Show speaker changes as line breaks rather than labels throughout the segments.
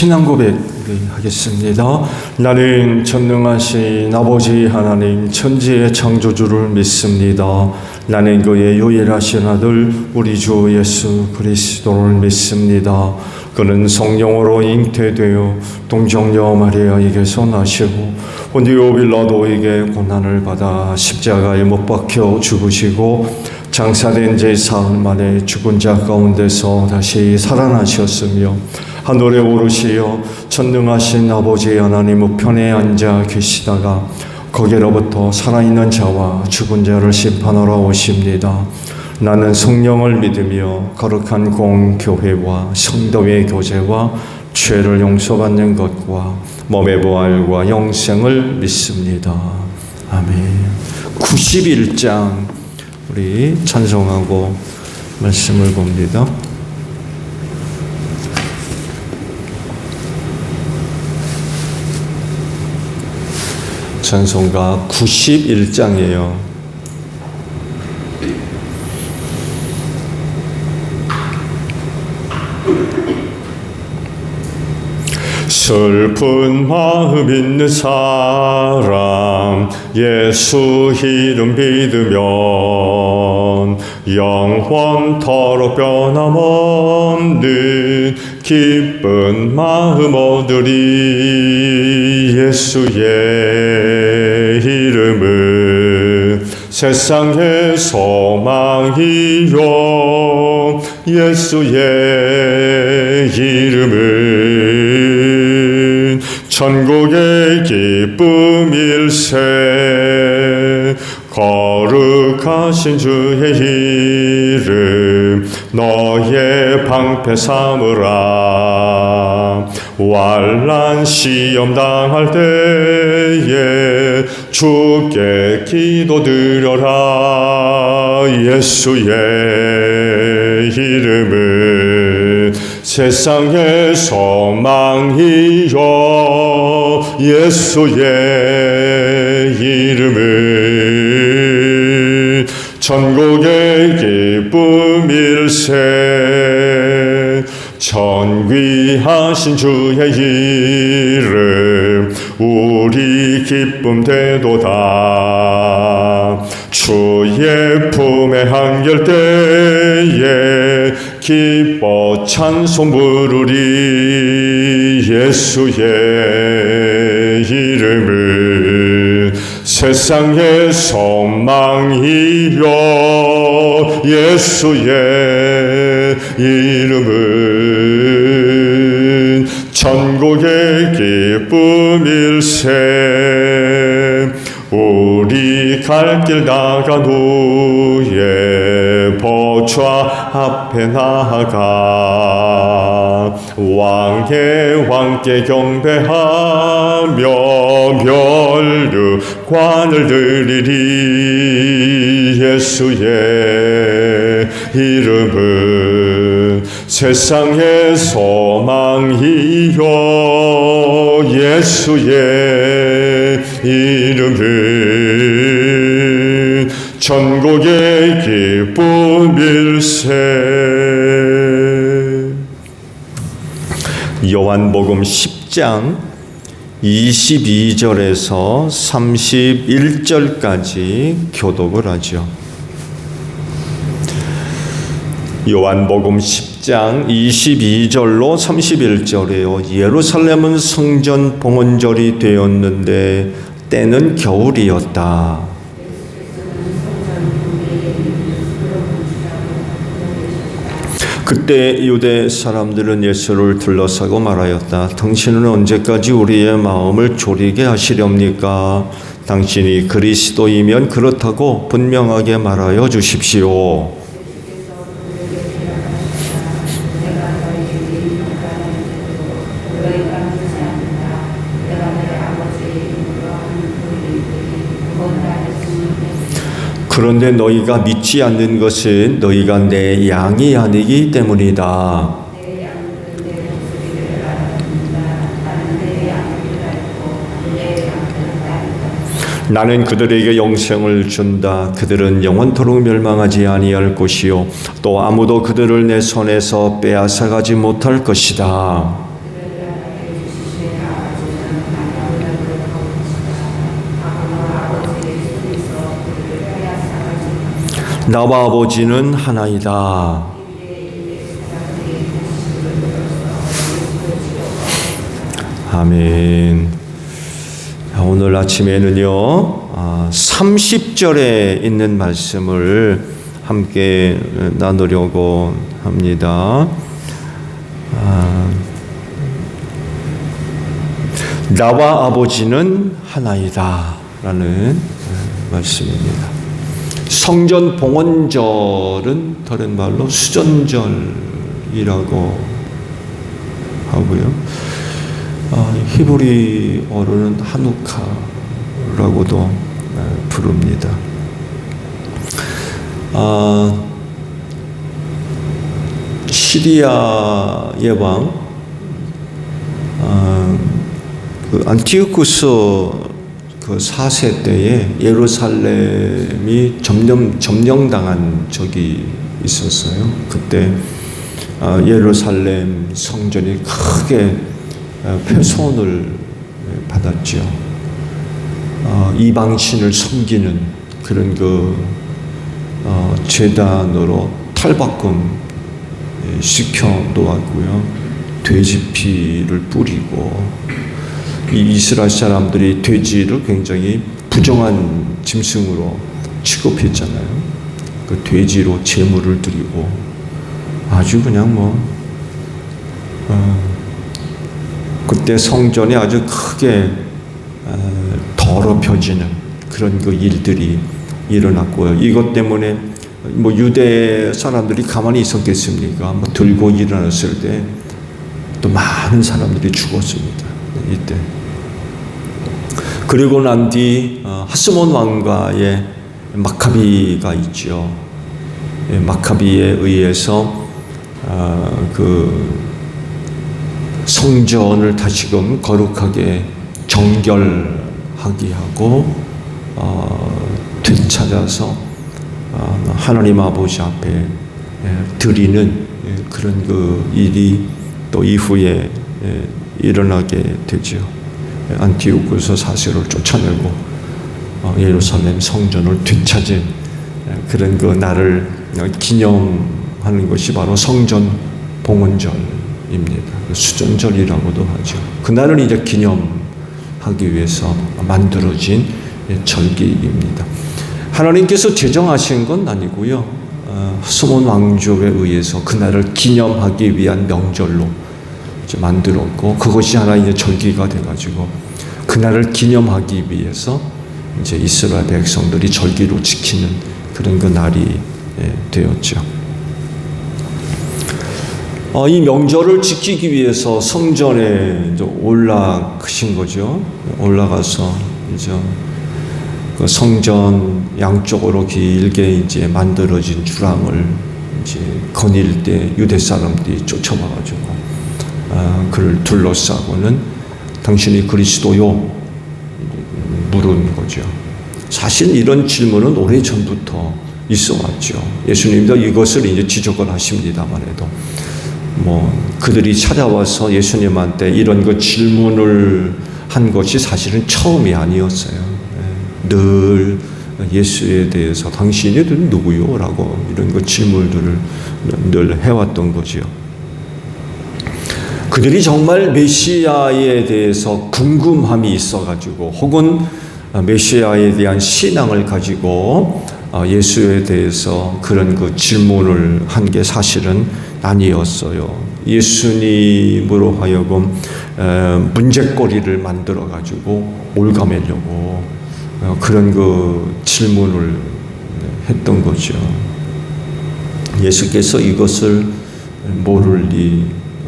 신앙 고백 하겠습니다. 나는 전능하신 아버지 하나님 천지의 창조주를 믿습니다. 나는 그의 유일하신 아들 우리 주 예수 그리스도를 믿습니다. 그는 성령으로 잉태되어 동정녀 마리아에게서 나시고 본디오 빌라도에게 고난을 받아 십자가에 못 박혀 죽으시고 장사된 지 사흘 만에 죽은 자 가운데서 다시 살아나셨으며 하늘에 오르시어 전능하신 아버지 하나님 우편에 앉아 계시다가 거기로부터 살아있는 자와 죽은 자를 심판하러 오십니다. 나는 성령을 믿으며 거룩한 공교회와 성도의 교제와 죄를 용서받는 것과 몸의 부활과 영생을 믿습니다. 아멘. 91장 우리 찬송하고 말씀을 봅니다. 찬송가 91장이에요. 슬픈 마음 있는 사람 예수 이름 믿으면 영원토록 변함없는 기쁜 마음 얻으리. 예수의 이름은 세상의 소망이요 예수의 이름은 천국의 기쁨일세. 거룩하신 주의 이름 너의 방패 삼으라. 환난 시험 당할 때에 주께 기도드려라. 예수의 이름은 세상의 소망이요 예수의 이름은 천국의 기쁨일세. 전귀하신 주의 이름 우리 기쁨 되도다. 주의 품에 한결 때에 기뻐 찬송 부르리. 예수의 이름은 세상의 소망이요 예수의 이름은 천국의 기쁨일세. 우리 갈 길 나간 후에 보좌 앞에 나아가 왕의 왕께 경배하며 면류관을 드리리. 예수의 이름은 세상의 소망이요 예수의 이름은 천국의 기쁨일세. 요한복음 10장 22절에서 31절까지 교독을 하죠. 요한복음 10장 22절로 31절에요. 예루살렘은 성전 봉헌절이 되었는데 때는 겨울이었다. 그때 유대 사람들은 예수를 둘러싸고 말하였다. 당신은 언제까지 우리의 마음을 졸이게 하시렵니까? 당신이 그리스도이면 그렇다고 분명하게 말하여 주십시오. 그런데 너희가 믿지 않는 것은 너희가 내 양이 아니기 때문이다. 나는 그들에게 영생을 준다. 그들은 영원토록 멸망하지 아니할 것이요 또 아무도 그들을 내 손에서 빼앗아가지 못할 것이다. 나와 아버지는 하나이다. 아멘. 오늘 아침에는요, 30절에 있는 말씀을 함께 나누려고 합니다. 나와 아버지는 하나이다 라는 말씀입니다. 성전 봉헌절은 다른 말로 수전절이라고 하고요. 히브리어로는 하누카라고도 부릅니다. 시리아의 왕 그 안티오쿠스 그 4세 때에 예루살렘이 점령당한 적이 있었어요. 그때 예루살렘 성전이 크게 훼손을 받았죠. 이방신을 섬기는 그런 제단으로 탈바꿈 시켜 놓았고요. 돼지 피를 뿌리고, 이 이스라엘 사람들이 돼지를 굉장히 부정한 짐승으로 취급했잖아요. 그 돼지로 제물을 드리고 아주 그냥 그때 성전이 아주 크게 더럽혀지는 그런 일들이 일어났고요. 이것 때문에 유대 사람들이 가만히 있었겠습니까? 들고 일어났을 때 또 많은 사람들이 죽었습니다. 이때. 그리고 난 뒤 하스몬 왕가의 마카비가 있죠. 마카비에 의해서 그 성전을 다시금 거룩하게 정결하게 하고 되찾아서 하나님 아버지 앞에 드리는 그런 일이 또 이후에 일어나게 되죠. 안티오쿠스 4세를 쫓아내고 예루살렘 성전을 되찾은 그런 날을 기념하는 것이 바로 성전 봉헌절입니다. 수전절이라고도 하죠. 그날을 이제 기념하기 위해서 만들어진 절기입니다. 하나님께서 제정하신 건 아니고요. 하스몬 왕족에 의해서 그날을 기념하기 위한 명절로 이제 만들었고, 그것이 하나 이제 절기가 돼가지고 그날을 기념하기 위해서 이제 이스라엘 백성들이 절기로 지키는 그런 날이 되었죠. 이 명절을 지키기 위해서 성전에 이제 올라가신 거죠. 올라가서 이제 그 성전 양쪽으로 길게 이제 만들어진 주랑을 이제 거닐 때 유대 사람들이 쫓아와가지고 그를 둘러싸고는 당신이 그리스도요 물은 거죠. 사실 이런 질문은 오래 전부터 있어왔죠. 예수님도 이것을 이제 지적을 하십니다만 해도 그들이 찾아와서 예수님한테 이런 질문을 한 것이 사실은 처음이 아니었어요. 늘 예수에 대해서 당신이 누구요? 라고 이런 질문들을 늘 해왔던 거죠. 그들이 정말 메시아에 대해서 궁금함이 있어가지고, 혹은 메시아에 대한 신앙을 가지고 예수에 대해서 그런 질문을 한 게 사실은 아니었어요. 예수님으로 하여금 문제거리를 만들어가지고 올가매려고 그런 질문을 했던 거죠. 예수께서 이것을 모를 리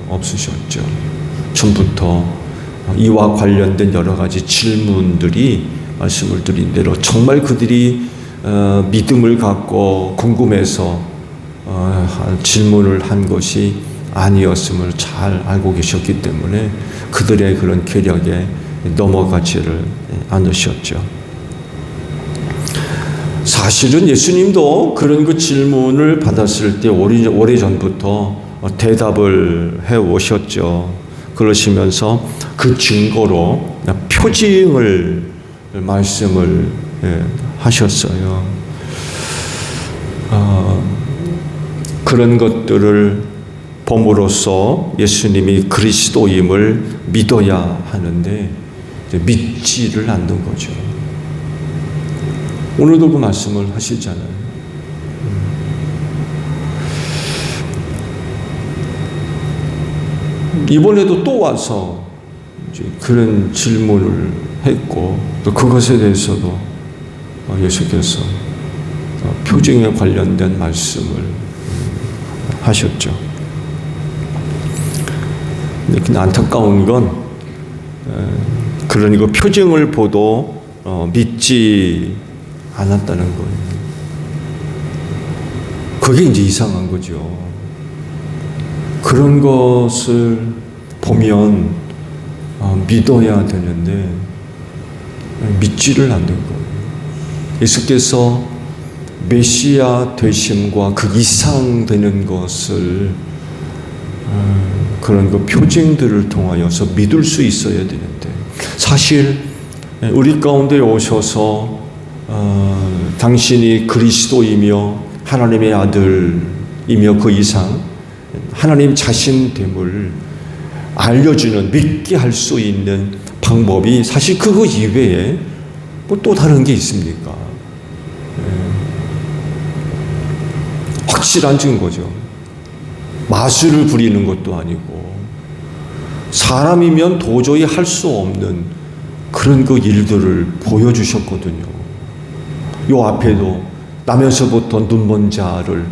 없으셨죠. 처음부터 이와 관련된 여러 가지 질문들이 말씀을 드린 대로 정말 그들이 믿음을 갖고 궁금해서 질문을 한 것이 아니었음을 잘 알고 계셨기 때문에 그들의 그런 계략에 넘어가지를 않으셨죠. 사실은 예수님도 그런 질문을 받았을 때 오래전부터 대답을 해 오셨죠. 그러시면서 그 증거로 표징을 말씀을 하셨어요. 그런 것들을 봄으로써 예수님이 그리스도임을 믿어야 하는데 믿지를 않는 거죠. 오늘도 그 말씀을 하시잖아요. 이번에도 또 와서 이제 그런 질문을 했고 또 그것에 대해서도 예수께서 표징에 관련된 말씀을 하셨죠. 근데 안타까운 건 그러니 그 표징을 보도 믿지 않았다는 거예요. 그게 이제 이상한 거죠. 그런 것을 보면 믿어야 되는데 믿지를 않는 거예요. 예수께서 메시아 되심과 그 이상 되는 것을 그런 그 표징들을 통하여서 믿을 수 있어야 되는데 사실 우리 가운데 오셔서 당신이 그리스도이며 하나님의 아들이며 그 이상 하나님 자신됨을 알려주는 믿게 할 수 있는 방법이 사실 그거 이외에 뭐 또 다른 게 있습니까? 확실한 증거죠. 마술을 부리는 것도 아니고 사람이면 도저히 할 수 없는 그런 그 일들을 보여주셨거든요. 요 앞에도 나면서부터 눈먼 자를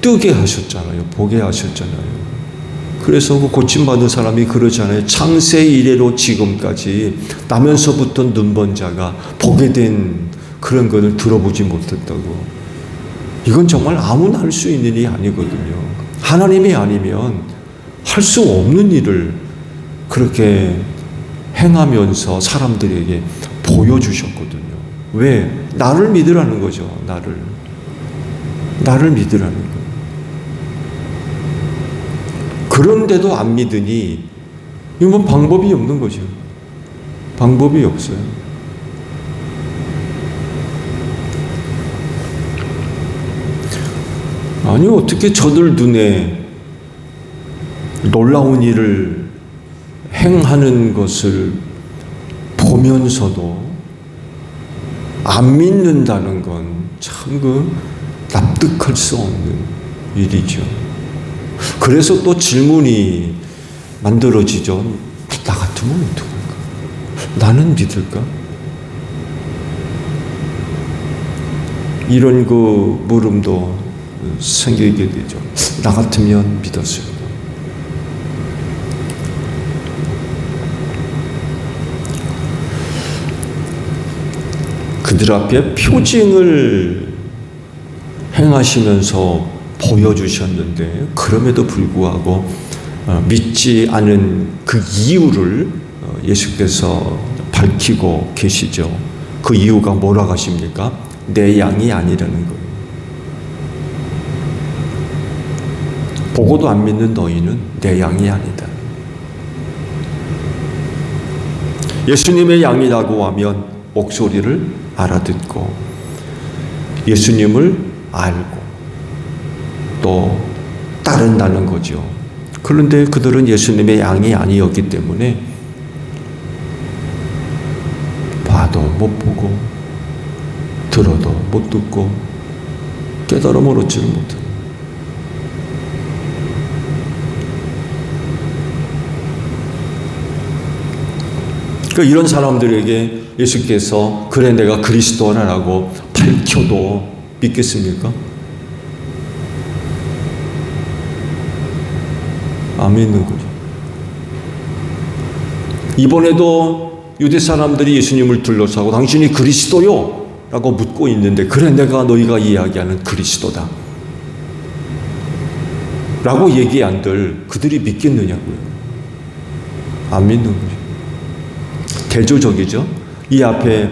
뜨게 하셨잖아요. 보게 하셨잖아요. 그래서 그 고침받은 사람이 그러잖아요. 창세 이래로 지금까지 나면서부터 눈먼 자가 보게 된 그런 것을 들어보지 못했다고. 이건 정말 아무나 할 수 있는 일이 아니거든요. 하나님이 아니면 할 수 없는 일을 그렇게 행하면서 사람들에게 보여주셨거든요. 왜? 나를 믿으라는 거죠. 나를 믿으라는 거예요. 그런데도 안 믿으니 이건 방법이 없는 거죠. 방법이 없어요. 아니 어떻게 저들 눈에 놀라운 일을 행하는 것을 보면서도 안 믿는다는 건 참 그 납득할 수 없는 일이죠. 그래서 또 질문이 만들어지죠. 나 같으면 어떡할까? 나는 믿을까? 이런 그 물음도 생기게 되죠. 나 같으면 믿었어요. 그들 앞에 표징을 행하시면서 보여주셨는데 그럼에도 불구하고 믿지 않은 그 이유를 예수께서 밝히고 계시죠. 그 이유가 뭐라고 하십니까? 내 양이 아니라는 거예요. 보고도 안 믿는 너희는 내 양이 아니다. 예수님의 양이라고 하면 목소리를 알아듣고 예수님을 알고 또 따른다는 거죠. 그런데 그들은 예수님의 양이 아니었기 때문에 봐도 못 보고 들어도 못 듣고 깨달음을 얻지를 못해요. 그러니까 이런 사람들에게 예수께서 그래 내가 그리스도라고 밝혀도 믿겠습니까? 안 믿는 거죠. 이번에도 유대 사람들이 예수님을 둘러싸고 당신이 그리스도요? 라고 묻고 있는데 그래 내가 너희가 이야기하는 그리스도다 라고 얘기한들 그들이 믿겠느냐고요. 안 믿는 거죠. 대조적이죠. 이 앞에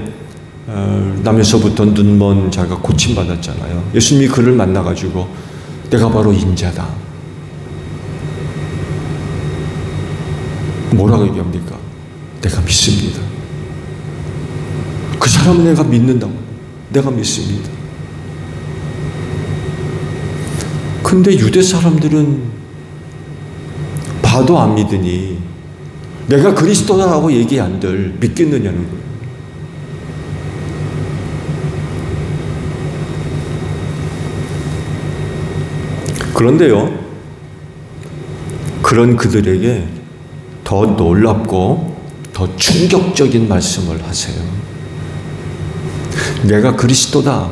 남에서부터 눈먼 자가 고침받았잖아요. 예수님이 그를 만나가지고 내가 바로 인자다. 뭐라고 얘기합니까? 내가 믿습니다. 그 사람은 내가 믿는다고. 내가 믿습니다. 근데 유대 사람들은 봐도 안 믿으니 내가 그리스도다라고 얘기 한들 믿겠느냐는 거예요. 그런데요, 그런 그들에게 더 놀랍고 더 충격적인 말씀을 하세요. 내가 그리스도다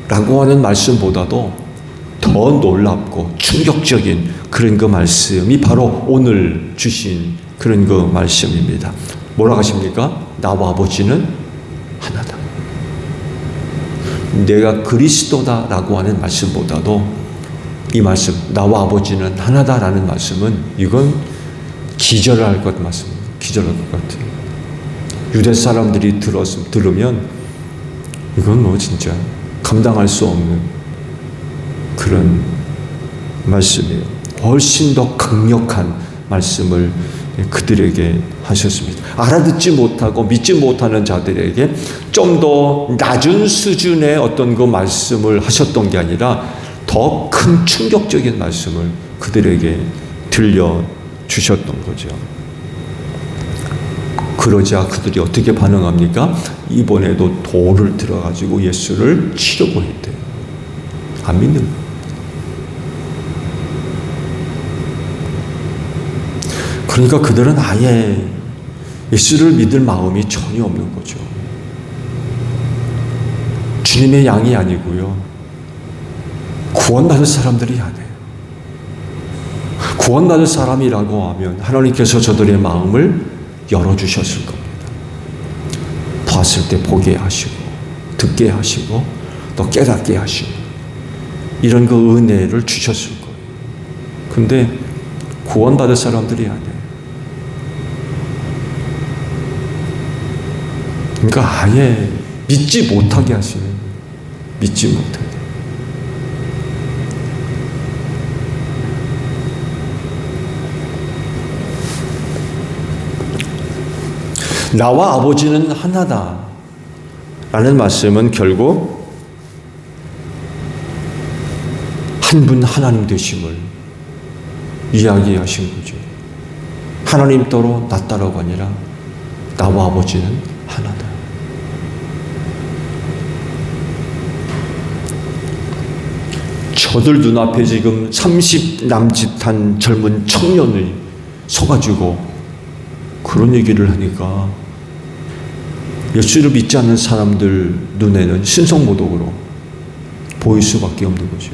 라고 하는 말씀보다도 더 놀랍고 충격적인 그런 그 말씀이 바로 오늘 주신 그런 그 말씀입니다. 뭐라고 하십니까? 나와 아버지는 하나다. 내가 그리스도다 라고 하는 말씀보다도 이 말씀, 나와 아버지는 하나다라는 말씀은 이건 기절할 것 같습니다. 기절할 것 같아요. 유대 사람들이 들으면 이건 뭐 진짜 감당할 수 없는 그런 말씀이에요. 훨씬 더 강력한 말씀을 그들에게 하셨습니다. 알아듣지 못하고 믿지 못하는 자들에게 좀 더 낮은 수준의 어떤 그 말씀을 하셨던 게 아니라 더 큰 충격적인 말씀을 그들에게 들려주셨던 거죠. 그러자 그들이 어떻게 반응합니까? 이번에도 돌을 들어가지고 예수를 치려고 했대요. 안 믿는 거예요. 그러니까 그들은 아예 예수를 믿을 마음이 전혀 없는 거죠. 주님의 양이 아니고요. 구원받을 사람들이 아니에요. 구원받을 사람이라고 하면 하나님께서 저들의 마음을 열어주셨을 겁니다. 봤을 때 보게 하시고 듣게 하시고 또 깨닫게 하시고 이런 그 은혜를 주셨을 거예요. 근데 구원받을 사람들이 아니에요. 그러니까 아예 믿지 못하게 하시는 거예요. 믿지 못하게. 나와 아버지는 하나다 라는 말씀은 결국 한 분 하나님 되심을 이야기하신 거죠. 하나님 따로 나 따라가 아니라 나와 아버지는 하나다. 저들 눈앞에 지금 30 남짓한 젊은 청년이 서가지고 그런 얘기를 하니까 예수를 믿지 않는 사람들 눈에는 신성모독으로 보일 수밖에 없는 거죠.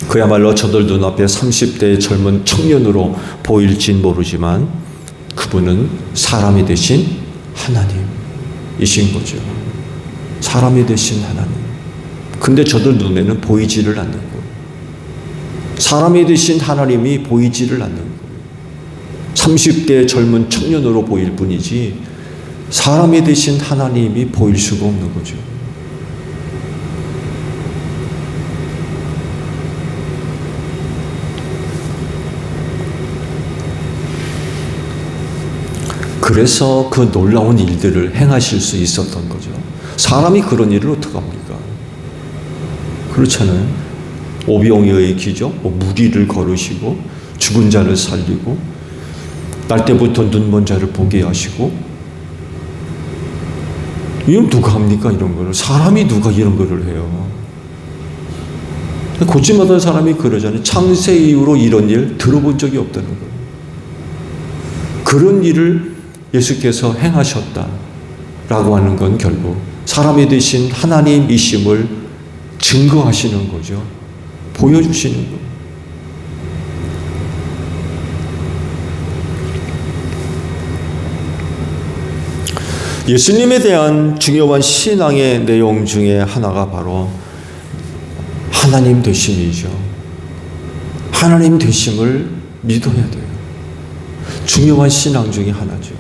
그야말로 저들 눈앞에 30대의 젊은 청년으로 보일진 모르지만 그분은 사람이 되신 하나님이신 거죠. 사람이 되신 하나님. 근데 저들 눈에는 보이지를 않는 거예요. 사람이 되신 하나님이 보이지를 않는 거예요. 30대의 젊은 청년으로 보일 뿐이지 사람이 되신 하나님이 보일 수가 없는 거죠. 그래서 그 놀라운 일들을 행하실 수 있었던 거죠. 사람이 그런 일을 어떻게 합니까? 그렇잖아요. 오병이어의 기적, 무리를 걸으시고 죽은 자를 살리고 날 때부터 눈먼 자를 보게 하시고 이건 누가 합니까? 이런 거를. 사람이 누가 이런 거를 해요. 고침받은 사람이 그러잖아요. 창세 이후로 이런 일 들어본 적이 없다는 거예요. 그런 일을 예수께서 행하셨다라고 하는 건 결국 사람이 되신 하나님이심을 증거하시는 거죠. 보여주시는 거예요. 예수님에 대한 중요한 신앙의 내용 중에 하나가 바로 하나님 되심이죠. 하나님 되심을 믿어야 돼요. 중요한 신앙 중에 하나죠.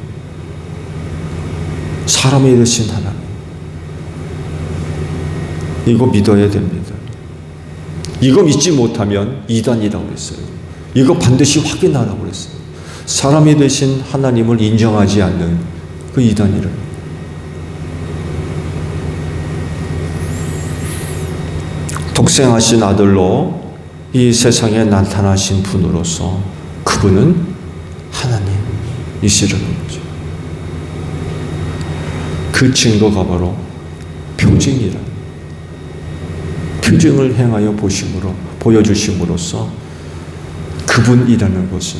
사람이 되신 하나님. 이거 믿어야 됩니다. 이거 믿지 못하면 이단이라고 그랬어요. 이거 반드시 확인하라고 그랬어요. 사람이 되신 하나님을 인정하지 않는 그 이단이를. 독생하신 아들로 이 세상에 나타나신 분으로서 그분은 하나님이시라는 거죠. 그 증거가 바로 표징이라는, 표징을 행하여 보여주심으로써 그분이라는 것은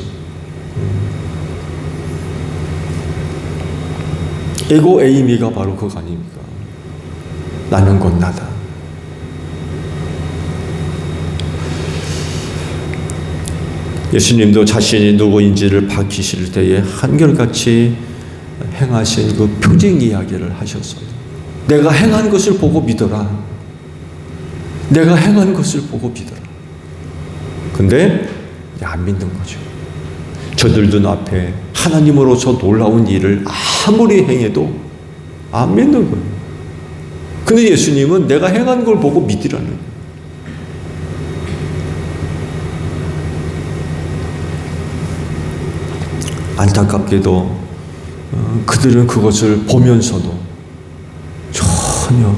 에고 에이미가 바로 그거 아닙니까? 나는 곧 나다. 예수님도 자신이 누구인지를 밝히실 때에 한결같이 행하신 그 표징 이야기를 하셨어요. 내가 행한 것을 보고 믿어라. 내가 행한 것을 보고 믿어라. 근데 안 믿는 거죠. 저들도 앞에 하나님으로서 놀라운 일을 아무리 행해도 안 믿는 거예요. 근데 예수님은 내가 행한 걸 보고 믿으라는 거예요. 안타깝게도 그들은 그것을 보면서도 전혀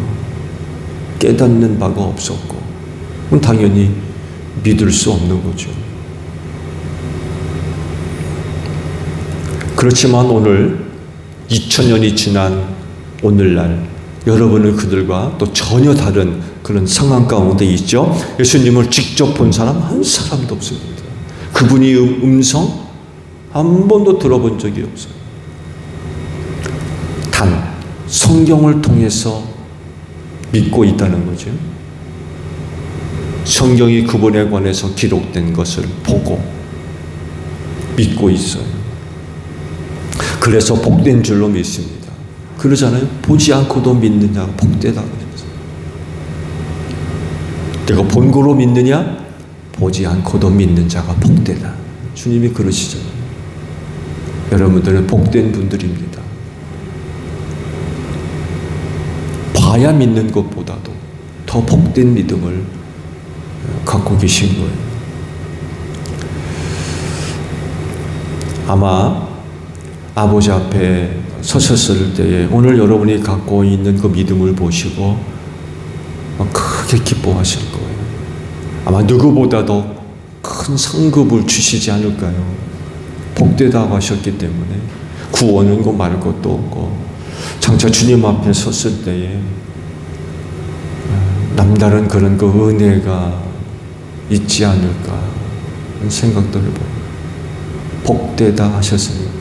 깨닫는 바가 없었고 당연히 믿을 수 없는 거죠. 그렇지만 오늘 2000년이 지난 오늘날 여러분은 그들과 또 전혀 다른 그런 상황 가운데 있죠. 예수님을 직접 본 사람 한 사람도 없습니다. 그분이 음성 한 번도 들어본 적이 없어요. 단 성경을 통해서 믿고 있다는 거죠. 성경이 그분에 관해서 기록된 것을 보고 믿고 있어요. 그래서 복된 줄로 믿습니다. 그러잖아요. 보지 않고도 믿는 자가 복되다 그러셨어요. 내가 본 거로 믿느냐? 보지 않고도 믿는 자가 복되다. 주님이 그러시잖아요. 여러분들은 복된 분들입니다. 봐야 믿는 것보다도 더 복된 믿음을 갖고 계신 거예요. 아마 아버지 앞에 서셨을 때에 오늘 여러분이 갖고 있는 그 믿음을 보시고 크게 기뻐하실 거예요. 아마 누구보다도 큰 상급을 주시지 않을까요? 복되다고 하셨기 때문에 구원은 거 말 것도 없고 장차 주님 앞에 섰을 때에 남다른 그런 그 은혜가 있지 않을까 하는 생각들을 보고 복되다 하셨으니까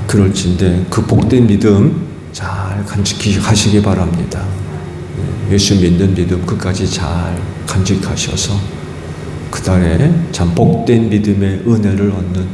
그럴진데 그 복된 믿음 잘 간직하시기 바랍니다. 예수 믿는 믿음 끝까지 잘 간직하셔서 그날에 참 복된 믿음의 은혜를 얻는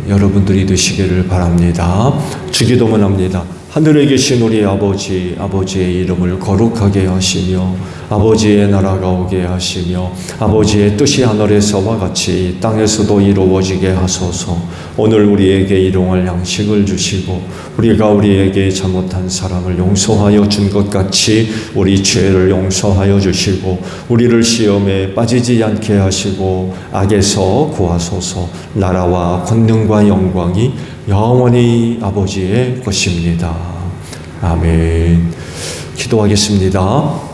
여러분들이 되시기를 바랍니다. 주기도문 합니다. 하늘에 계신 우리 아버지, 아버지의 이름을 거룩하게 하시며 아버지의 나라가 오게 하시며 아버지의 뜻이 하늘에서와 같이 땅에서도 이루어지게 하소서. 오늘 우리에게 일용할 양식을 주시고 우리가 우리에게 잘못한 사람을 용서하여 준 것 같이 우리 죄를 용서하여 주시고 우리를 시험에 빠지지 않게 하시고 악에서 구하소서. 나라와 권능과 영광이 영원히 아버지의 것입니다. 아멘. 기도하겠습니다.